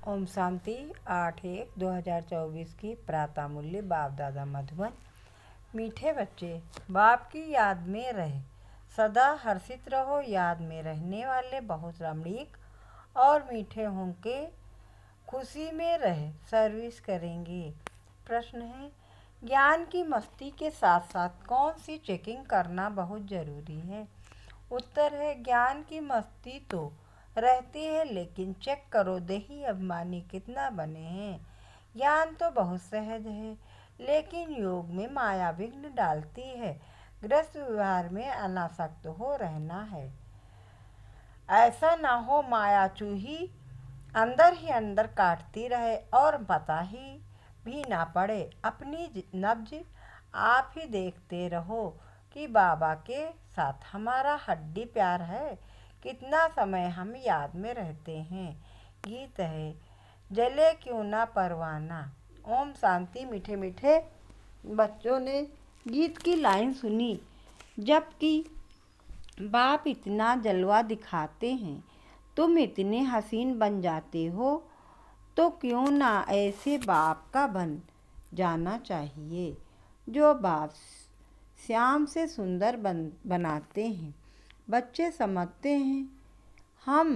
ओम शांति 8/1/2024 की प्रातः मूल्य बाप दादा मधुबन। मीठे बच्चे, बाप की याद में रहे, सदा हर्षित रहो। याद में रहने वाले बहुत रमणीक और मीठे होंगे, खुशी में रहे सर्विस करेंगे। प्रश्न है, ज्ञान की मस्ती के साथ साथ कौन सी चेकिंग करना बहुत ज़रूरी है? उत्तर है, ज्ञान की मस्ती तो रहती है, लेकिन चेक करो देही अभिमानी कितना बने हैं। ज्ञान तो बहुत सहज है, लेकिन योग में माया विघ्न डालती है। गृहस्थ व्यवहार में अनासक्त हो रहना है। ऐसा ना हो माया चूही अंदर ही अंदर काटती रहे और पता ही भी ना पड़े। अपनी नब्ज आप ही देखते रहो कि बाबा के साथ हमारा हड्डी प्यार है। कितना समय हम याद में रहते हैं। गीत है, जले क्यों ना परवाना। ओम शांति। मीठे मीठे बच्चों ने गीत की लाइन सुनी, जबकि बाप इतना जलवा दिखाते हैं, तुम इतने हसीन बन जाते हो, तो क्यों ना ऐसे बाप का बन जाना चाहिए जो बाप श्याम से सुंदर बनाते हैं। बच्चे समझते हैं हम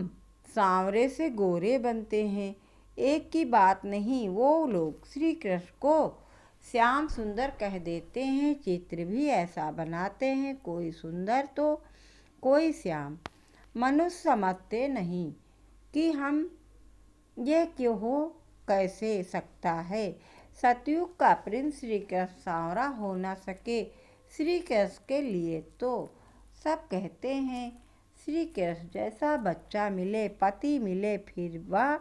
सांवरे से गोरे बनते हैं। एक की बात नहीं, वो लोग श्री कृष्ण को श्याम सुंदर कह देते हैं। चित्र भी ऐसा बनाते हैं, कोई सुंदर तो कोई श्याम। मनुष्य समझते नहीं कि हम ये क्यों हो कैसे सकता है। सतयुग का प्रिंस श्री कृष्ण सांवरा हो ना सके। श्री कृष्ण के लिए तो सब कहते हैं, श्री कृष्ण जैसा बच्चा मिले, पति मिले, फिर वह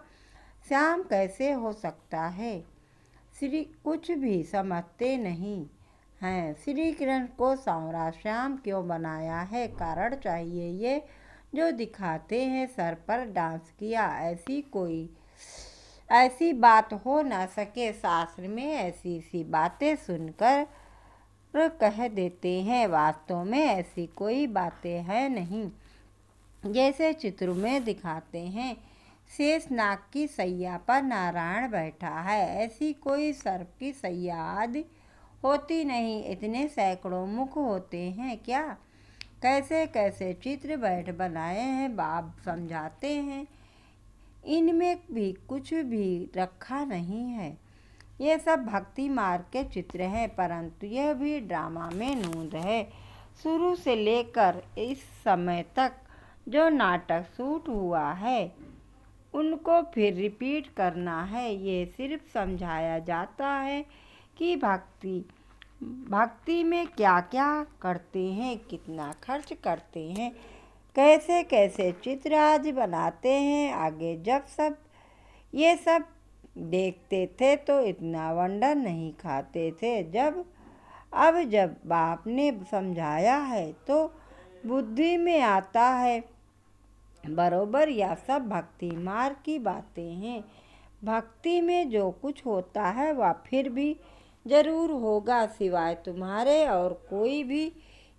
श्याम कैसे हो सकता है। श्री कुछ भी समझते नहीं हैं। श्री कृष्ण को सांवरा श्याम क्यों बनाया है? कारण चाहिए ये जो दिखाते हैं सर पर डांस किया। ऐसी बात हो ना सके। शास्त्र में ऐसी सी बातें सुनकर कह देते हैं, वास्तव में ऐसी कोई बातें हैं नहीं। जैसे चित्र में दिखाते हैं, शेष नाग की सैया पर नारायण बैठा है, ऐसी कोई सर्प की सैया आदि होती नहीं। इतने सैकड़ों मुख होते हैं क्या? कैसे कैसे चित्र बैठ बनाए हैं। बाप समझाते हैं, इनमें भी कुछ भी रखा नहीं है। ये सब भक्ति मार्ग के चित्र हैं, परंतु यह भी ड्रामा में नूंद है। शुरू से लेकर इस समय तक जो नाटक शूट हुआ है, उनको फिर रिपीट करना है। ये सिर्फ समझाया जाता है कि भक्ति में क्या क्या करते हैं, कितना खर्च करते हैं, कैसे कैसे चित्र आज बनाते हैं। आगे जब ये सब देखते थे तो इतना वंडर नहीं खाते थे। अब जब बाप ने समझाया है तो बुद्धि में आता है बरोबर। यह सब भक्ति मार्ग की बातें हैं। भक्ति में जो कुछ होता है वह फिर भी जरूर होगा, सिवाय तुम्हारे और कोई भी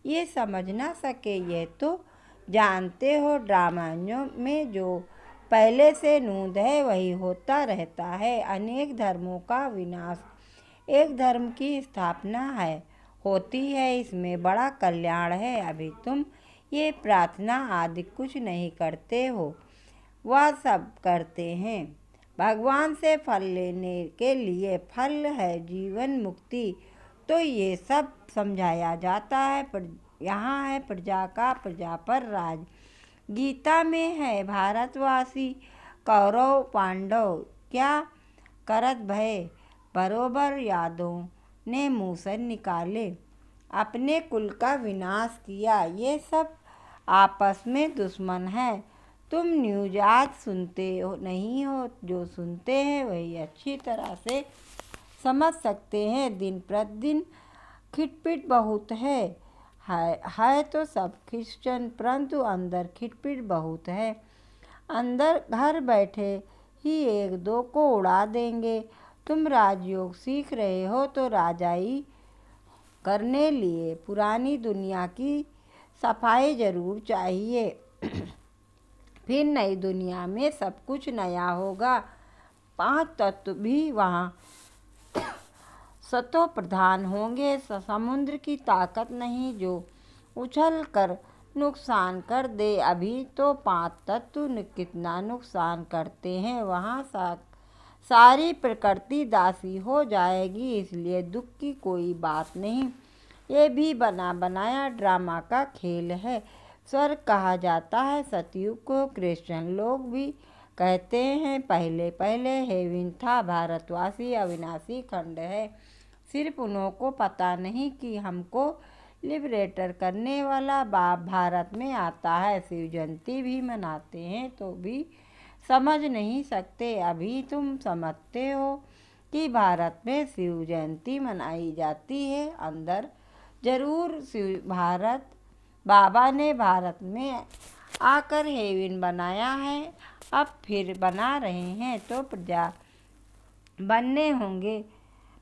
ये समझ ना सके। ये तो जानते हो, ड्रामाओं में जो पहले से नूंद है वही होता रहता है। अनेक धर्मों का विनाश एक धर्म की स्थापना होती है। इसमें बड़ा कल्याण है। अभी तुम ये प्रार्थना आदि कुछ नहीं करते हो, वह सब करते हैं भगवान से फल लेने के लिए। फल है जीवन मुक्ति, तो ये सब समझाया जाता है। यहाँ है प्रजा का प्रजा पर राज। गीता में है, भारतवासी कौरव पांडव क्या करत भय, बरोबर यादों ने मुँह से निकाले, अपने कुल का विनाश किया। ये सब आपस में दुश्मन है। तुम न्यूज आज सुनते नहीं हो, जो सुनते हैं वही अच्छी तरह से समझ सकते हैं। दिन प्रतिदिन खिटपिट बहुत है तो सब क्रिश्चियन, परंतु अंदर खिटपिट बहुत है। अंदर घर बैठे ही एक दो को उड़ा देंगे। तुम राजयोग सीख रहे हो तो राजाई करने लिए पुरानी दुनिया की सफाई जरूर चाहिए। फिर नई दुनिया में सब कुछ नया होगा। 5 तत्व भी वहाँ सतो प्रधान होंगे। समुद्र की ताकत नहीं जो उछल कर नुकसान कर दे। अभी तो 5 तत्व कितना नुकसान करते हैं। वहाँ सारी प्रकृति दासी हो जाएगी, इसलिए दुख की कोई बात नहीं। ये भी बना बनाया ड्रामा का खेल है। स्वर्ग कहा जाता है सतयुग को। क्रिश्चियन लोग भी कहते हैं पहले पहले हेवन था। भारतवासी अविनाशी खंड है। सिर्फ उन्हों को पता नहीं कि हमको लिबरेटर करने वाला बाप भारत में आता है। शिव जयंती भी मनाते हैं तो भी समझ नहीं सकते। अभी तुम समझते हो कि भारत में शिव जयंती मनाई जाती है। अंदर जरूर शिव भारत बाबा ने भारत में आकर हेवन बनाया है, अब फिर बना रहे हैं तो प्रजा बनने होंगे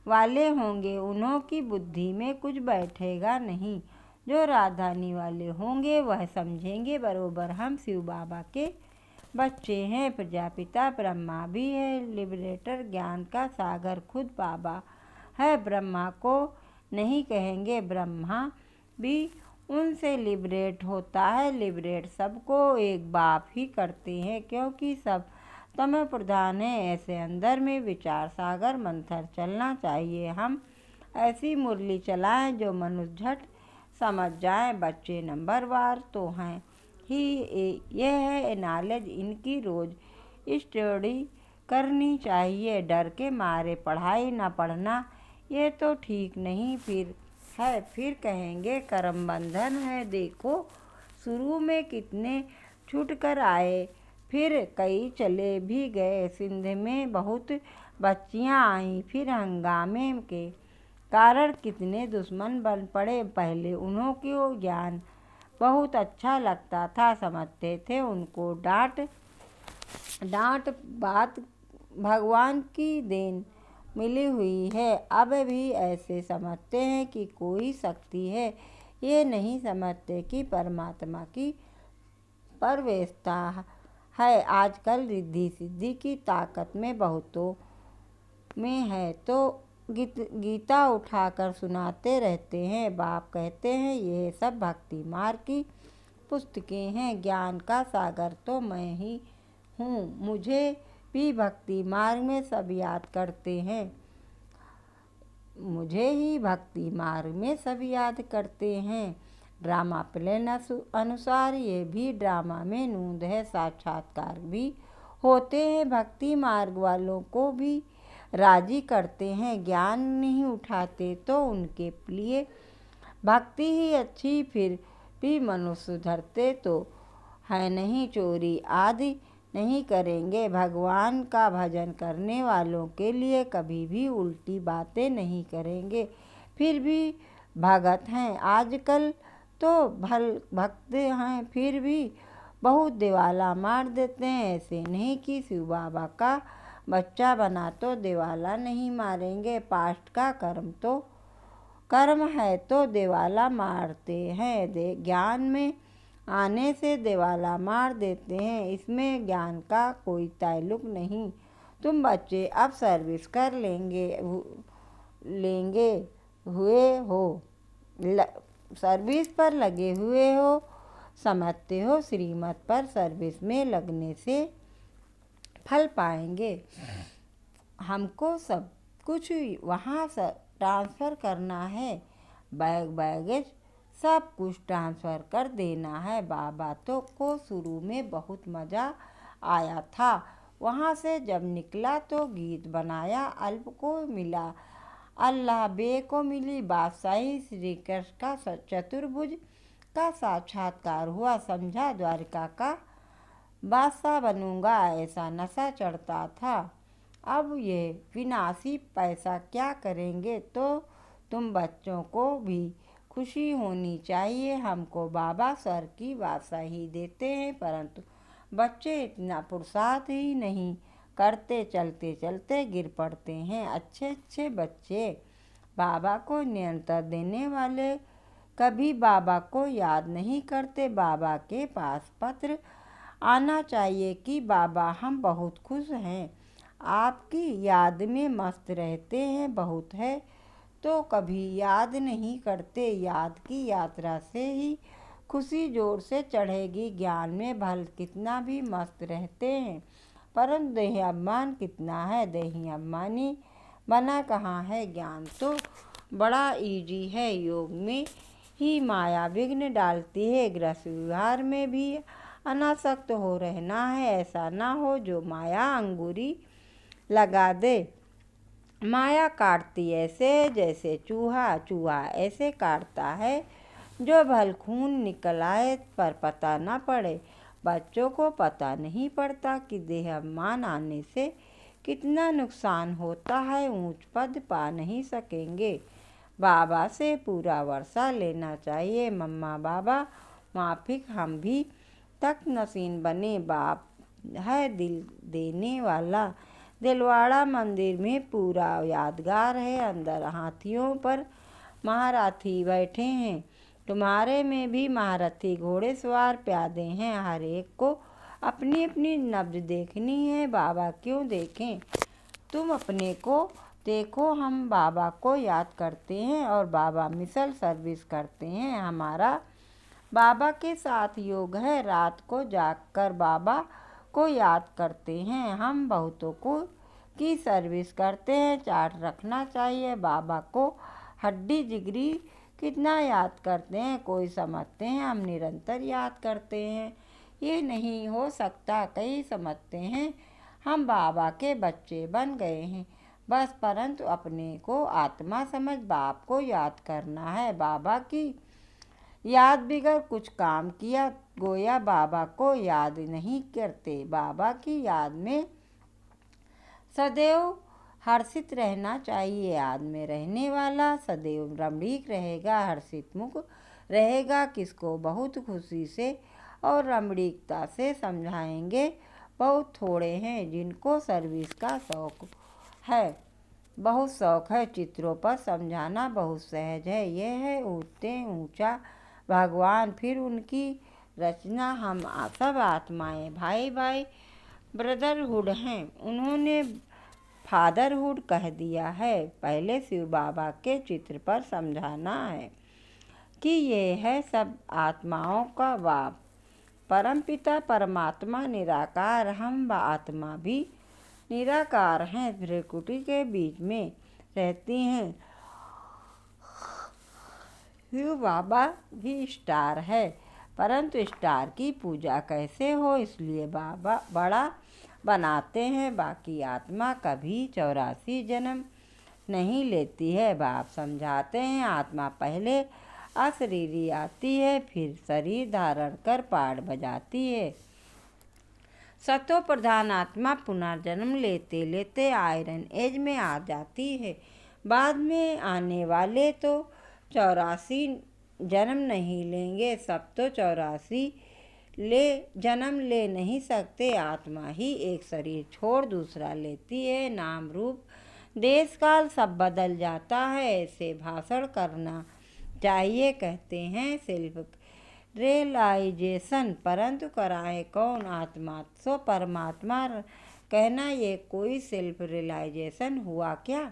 वाले होंगे। उन्हों की बुद्धि में कुछ बैठेगा नहीं। जो राजधानी वाले होंगे वह समझेंगे बरोबर हम शिव बाबा के बच्चे हैं। प्रजापिता ब्रह्मा भी है। लिबरेटर ज्ञान का सागर खुद बाबा है। ब्रह्मा को नहीं कहेंगे, ब्रह्मा भी उनसे लिबरेट होता है। लिबरेट सबको एक बाप ही करते हैं क्योंकि सब तमो प्रधान है। ऐसे अंदर में विचार सागर मंथर चलना चाहिए। हम ऐसी मुरली चलाएं जो मनुष्य झट समझ जाए। बच्चे नंबरवार तो हैं ही। यह है नॉलेज, इनकी रोज स्टडी करनी चाहिए। डर के मारे पढ़ाई न पढ़ना ये तो ठीक नहीं फिर है। फिर कहेंगे कर्म बंधन है। देखो शुरू में कितने छूट कर आए, फिर कई चले भी गए। सिंध में बहुत बच्चियां आईं, फिर हंगामे के कारण कितने दुश्मन बन पड़े। पहले उन्हों को ज्ञान बहुत अच्छा लगता था, समझते थे उनको डांट बात भगवान की देन मिली हुई है। अब भी ऐसे समझते हैं कि कोई शक्ति है। ये नहीं समझते कि परमात्मा की परवेशता है। आजकल रिद्धि सिद्धि की ताकत में बहुतों में है तो गीता उठाकर सुनाते रहते हैं। बाप कहते हैं ये सब भक्ति मार्ग की पुस्तकें हैं। ज्ञान का सागर तो मैं ही हूँ। मुझे भी भक्ति मार्ग में सब याद करते हैं। मुझे ही भक्ति मार्ग में सब याद करते हैं। ड्रामा प्लान अनुसार ये भी ड्रामा में नूंद है। साक्षात्कार भी होते हैं। भक्ति मार्ग वालों को भी राजी करते हैं। ज्ञान नहीं उठाते तो उनके लिए भक्ति ही अच्छी। फिर भी मनुष्य सुधरते तो है नहीं। चोरी आदि नहीं करेंगे। भगवान का भजन करने वालों के लिए कभी भी उल्टी बातें नहीं करेंगे। फिर भी भगत हैं। आजकल तो भक्त हैं फिर भी बहुत दिवाला मार देते हैं। ऐसे नहीं कि शिव बाबा का बच्चा बना तो दिवाला नहीं मारेंगे। पास्ट का कर्म है तो दिवाला मारते हैं। ज्ञान में आने से दिवाला मार देते हैं। इसमें ज्ञान का कोई ताल्लुक नहीं। तुम बच्चे अब सर्विस कर लेंगे हुए हो, सर्विस पर लगे हुए हो। समझते हो श्रीमत पर सर्विस में लगने से फल पाएंगे। हमको सब कुछ वहाँ ट्रांसफ़र करना है। बैगेज सब कुछ ट्रांसफ़र कर देना है। बाबा तो को शुरू में बहुत मज़ा आया था। वहाँ से जब निकला तो गीत बनाया। अल्प को मिला अल्लाह, बे को मिली बादशाही। श्री कृष्ण का चतुर्भुज का साक्षात्कार हुआ। समझा द्वारिका का बादशाह बनूंगा, ऐसा नशा चढ़ता था। अब ये विनाशी पैसा क्या करेंगे। तो तुम बच्चों को भी खुशी होनी चाहिए। हमको बाबा स्वर्ग की बादशाही देते हैं, परंतु बच्चे इतना पुरुषार्थ ही नहीं करते। चलते चलते गिर पड़ते हैं। अच्छे बच्चे बाबा को नियंत्रण देने वाले कभी बाबा को याद नहीं करते। बाबा के पास पत्र आना चाहिए कि बाबा हम बहुत खुश हैं, आपकी याद में मस्त रहते हैं। बहुत है तो कभी याद नहीं करते। याद की यात्रा से ही खुशी जोर से चढ़ेगी। ज्ञान में भल कितना भी मस्त रहते हैं, परंतु देही अभिमान कितना है। देही अभिमानी बना कहाँ है। ज्ञान तो बड़ा इजी है। योग में ही माया विघ्न डालती है। गृहस्थ व्यवहार में भी अनासक्त हो रहना है। ऐसा ना हो जो माया अंगूरी लगा दे। माया काटती ऐसे जैसे चूहा ऐसे काटता है जो भल खून निकल आए पर पता ना पड़े। बच्चों को पता नहीं पड़ता कि देह अभिमान आने से कितना नुकसान होता है। ऊंच पद पा नहीं सकेंगे। बाबा से पूरा वर्षा लेना चाहिए। मम्मा बाबा माफिक हम भी तक नसीन बने। बाप है दिल देने वाला। दिलवाड़ा मंदिर में पूरा यादगार है। अंदर हाथियों पर महारथी बैठे हैं। तुम्हारे में भी महारथी घोड़ेसवार प्यादे हैं। हर एक को अपनी अपनी नब्ज देखनी है। बाबा क्यों देखें, तुम अपने को देखो। हम बाबा को याद करते हैं और बाबा मिसल सर्विस करते हैं। हमारा बाबा के साथ योग है। रात को जागकर बाबा को याद करते हैं। हम बहुतों को की सर्विस करते हैं। चार्ट रखना चाहिए। बाबा को हड्डी जिगरी कितना याद करते हैं। कोई समझते हैं हम निरंतर याद करते हैं। ये नहीं हो सकता। कई समझते हैं हम बाबा के बच्चे बन गए हैं बस, परंतु अपने को आत्मा समझ बाप को याद करना है। बाबा की याद बिगड़ कुछ काम किया गोया बाबा को याद नहीं करते। बाबा की याद में सदैव हर्षित रहना चाहिए। याद में रहने वाला सदैव रमणीक रहेगा, हर्षित मुख रहेगा। किसको बहुत खुशी से और रमणीकता से समझाएंगे। बहुत थोड़े हैं जिनको सर्विस का शौक है। बहुत शौक है चित्रों पर समझाना बहुत सहज है। यह है ऊंचते ऊंचा भगवान, फिर उनकी रचना। हम सब आत्माएं भाई भाई ब्रदरहुड हैं। उन्होंने फादरहुड कह दिया है। पहले शिव बाबा के चित्र पर समझाना है कि ये है सब आत्माओं का बाप। परमपिता परमात्मा निराकार। हम आत्मा भी निराकार हैं। प्रकृति के बीच में रहती हैं। शिव बाबा भी स्टार है, परंतु स्टार की पूजा कैसे हो इसलिए बाबा बड़ा बनाते हैं। बाकी आत्मा कभी 84 जन्म नहीं लेती है। बाप समझाते हैं आत्मा पहले अशरीरी आती है, फिर शरीर धारण कर पाठ बजाती है। सतो प्रधान आत्मा पुनर्जन्म लेते लेते आयरन एज में आ जाती है। बाद में आने वाले तो 84 जन्म नहीं लेंगे। सब तो 84 जन्म ले नहीं सकते। आत्मा ही एक शरीर छोड़ दूसरा लेती है। नाम रूप देश काल सब बदल जाता है। ऐसे भाषण करना चाहिए। कहते हैं सेल्फ रियलाइजेशन, परंतु कराए कौन। आत्मा सो परमात्मा कहना ये कोई सेल्फ रियलाइजेशन हुआ क्या।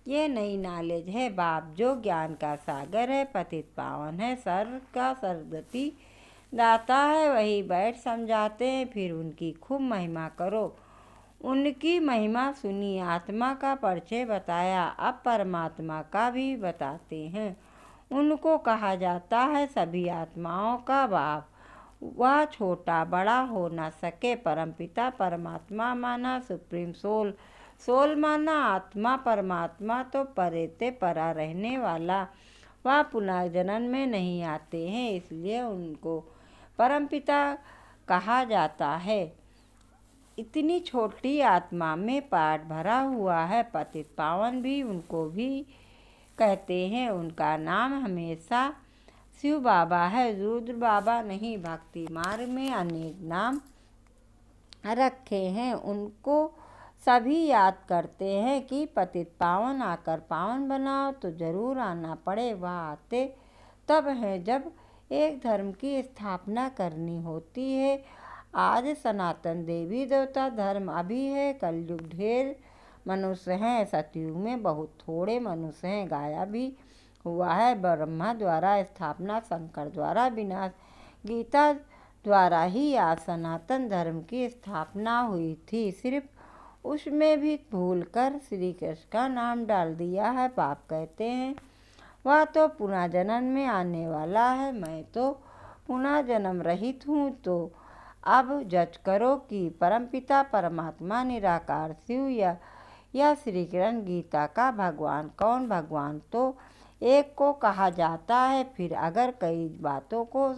ये नई नॉलेज है। बाप जो ज्ञान का सागर है, पतित पावन है, सर्व का सर्वगति दाता है, वही बैठ समझाते हैं। फिर उनकी खूब महिमा करो। उनकी महिमा सुनी। आत्मा का परिचय बताया। अब परमात्मा का भी बताते हैं। उनको कहा जाता है सभी आत्माओं का बाप। वह छोटा बड़ा हो न सके। परमपिता परमात्मा माना सुप्रीम सोल। सोल माना आत्मा। परमात्मा तो परेते परा रहने वाला। वह पुनर्जन्म में नहीं आते हैं, इसलिए उनको परमपिता कहा जाता है। इतनी छोटी आत्मा में पाठ भरा हुआ है। पतित पावन भी उनको भी कहते हैं। उनका नाम हमेशा शिव बाबा है, रुद्र बाबा नहीं। भक्ति मार्ग में अनेक नाम रखे हैं। उनको सभी याद करते हैं कि पतित पावन आकर पावन बनाओ तो जरूर आना पड़े। वह आते तब हैं जब एक धर्म की स्थापना करनी होती है। आज सनातन देवी देवता धर्म अभी है, कलयुग ढेर मनुष्य हैं, सतयुग में बहुत थोड़े मनुष्य हैं। गाया भी हुआ है, ब्रह्मा द्वारा स्थापना, शंकर द्वारा विनाश, गीता द्वारा ही आज सनातन धर्म की स्थापना हुई थी। सिर्फ उसमें भी भूलकर श्री कृष्ण का नाम डाल दिया है। पाप कहते हैं वह तो पुनः जन्म में आने वाला है, मैं तो पुनः जन्म रहित हूँ। तो अब जज करो कि परमपिता परमात्मा निराकार शिव या श्री कृष्ण गीता का भगवान कौन। भगवान तो एक को कहा जाता है। फिर अगर कई बातों को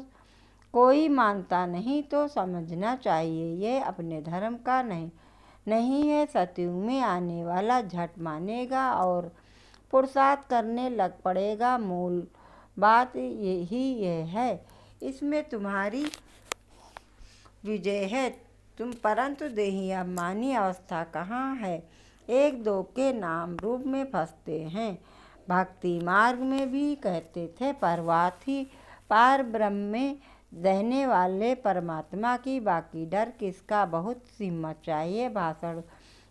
कोई मानता नहीं तो समझना चाहिए ये अपने धर्म का नहीं है। सतयुग में आने वाला झट मानेगा और पुरुषार्थ करने लग पड़ेगा। मूल बात यही है, इसमें तुम्हारी विजय है। तुम परंतु देही अभिमानी अवस्था कहाँ है। एक दो के नाम रूप में फंसते हैं। भक्ति मार्ग में भी कहते थे परवाथी पार ब्रह्म में रहने वाले परमात्मा की बाकी डर किसका। बहुत हिम्मत चाहिए। भाषण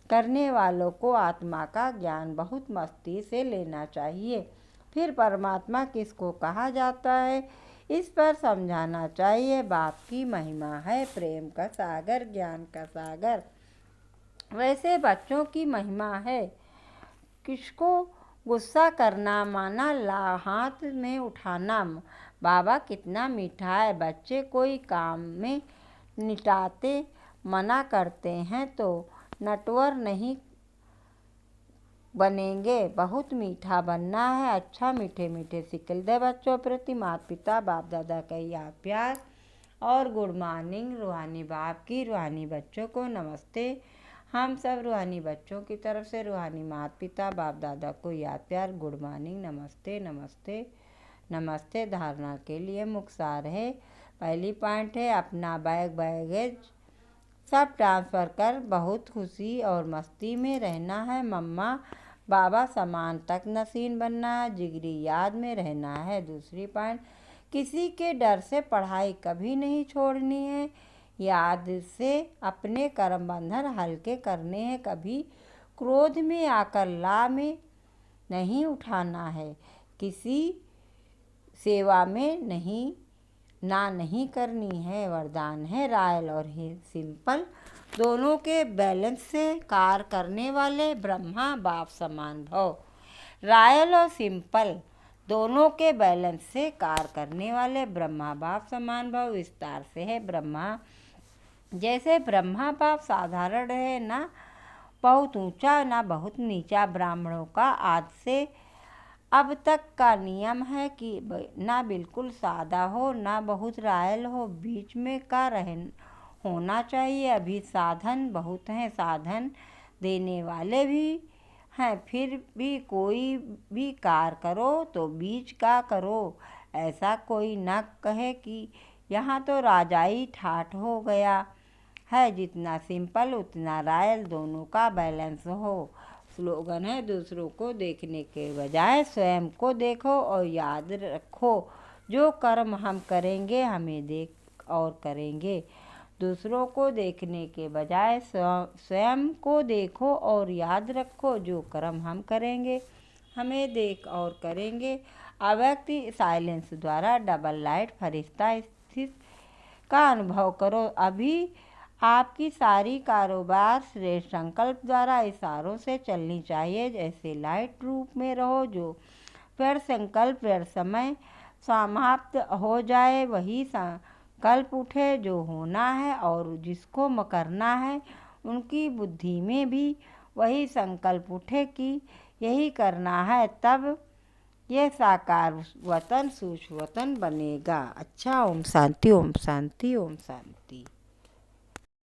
करने वालों को आत्मा का ज्ञान बहुत मस्ती से लेना चाहिए। फिर परमात्मा किसको कहा जाता है इस पर समझाना चाहिए। बाप की महिमा है प्रेम का सागर, ज्ञान का सागर। वैसे बच्चों की महिमा है किसको गुस्सा करना, माना ला हाथ में उठाना। बाबा कितना मीठा है। बच्चे कोई काम में निटाते मना करते हैं तो नटवर नहीं बनेंगे। बहुत मीठा बनना है। अच्छा मीठे मीठे सिकल दे बच्चों प्रति माता पिता बाप दादा का याद प्यार और गुड मॉर्निंग। रूहानी बाप की रूहानी बच्चों को नमस्ते। हम सब रूहानी बच्चों की तरफ से रूहानी माता पिता बाप दादा को याद प्यार, गुड मॉर्निंग, नमस्ते नमस्ते नमस्ते। धारणा के लिए मुख्तार है। पहली पॉइंट है अपना बैगेज सब ट्रांसफ़र कर बहुत खुशी और मस्ती में रहना है। मम्मा बाबा समान तक नसीन बनना है, जिगरी याद में रहना है। दूसरी पॉइंट किसी के डर से पढ़ाई कभी नहीं छोड़नी है। याद से अपने कर्म बंधन हल्के करने हैं। कभी क्रोध में आकर ला में नहीं उठाना है। किसी सेवा में नहीं करनी है। वरदान है रॉयल और सिंपल दोनों के बैलेंस से कार्य करने वाले ब्रह्मा बाप समान भव। रॉयल और सिंपल दोनों के बैलेंस से कार्य करने वाले ब्रह्मा बाप समान भव। विस्तार से है ब्रह्मा जैसे ब्रह्मा बाप साधारण है, ना बहुत ऊंचा ना बहुत नीचा। ब्राह्मणों का आज से अब तक का नियम है कि ना बिल्कुल सादा हो ना बहुत रॉयल हो, बीच में का होना चाहिए। अभी साधन बहुत हैं, साधन देने वाले भी हैं। फिर भी कोई भी कार्य करो तो बीच का करो। ऐसा कोई न कहे कि यहाँ तो राजाई ठाठ हो गया है। जितना सिंपल उतना रॉयल, दोनों का बैलेंस हो। स्लोगन है दूसरों को देखने के बजाय स्वयं को देखो और याद रखो जो कर्म हम करेंगे हमें देख और करेंगे। दूसरों को देखने के बजाय स्वयं को देखो और याद रखो जो कर्म हम करेंगे हमें देख और करेंगे। अव्यक्ति साइलेंस द्वारा डबल लाइट फरिश्ता स्थित का अनुभव करो। अभी आपकी सारी कारोबार श्रेष्ठ संकल्प द्वारा इशारों से चलनी चाहिए। जैसे लाइट रूप में रहो, जो फिर संकल्प फिर समय समाप्त हो जाए वही संकल्प उठे जो होना है और जिसको करना है उनकी बुद्धि में भी वही संकल्प उठे कि यही करना है। तब यह साकार वतन सूक्ष्म वतन बनेगा। अच्छा, ओम शांति ओम शांति ओम शांति।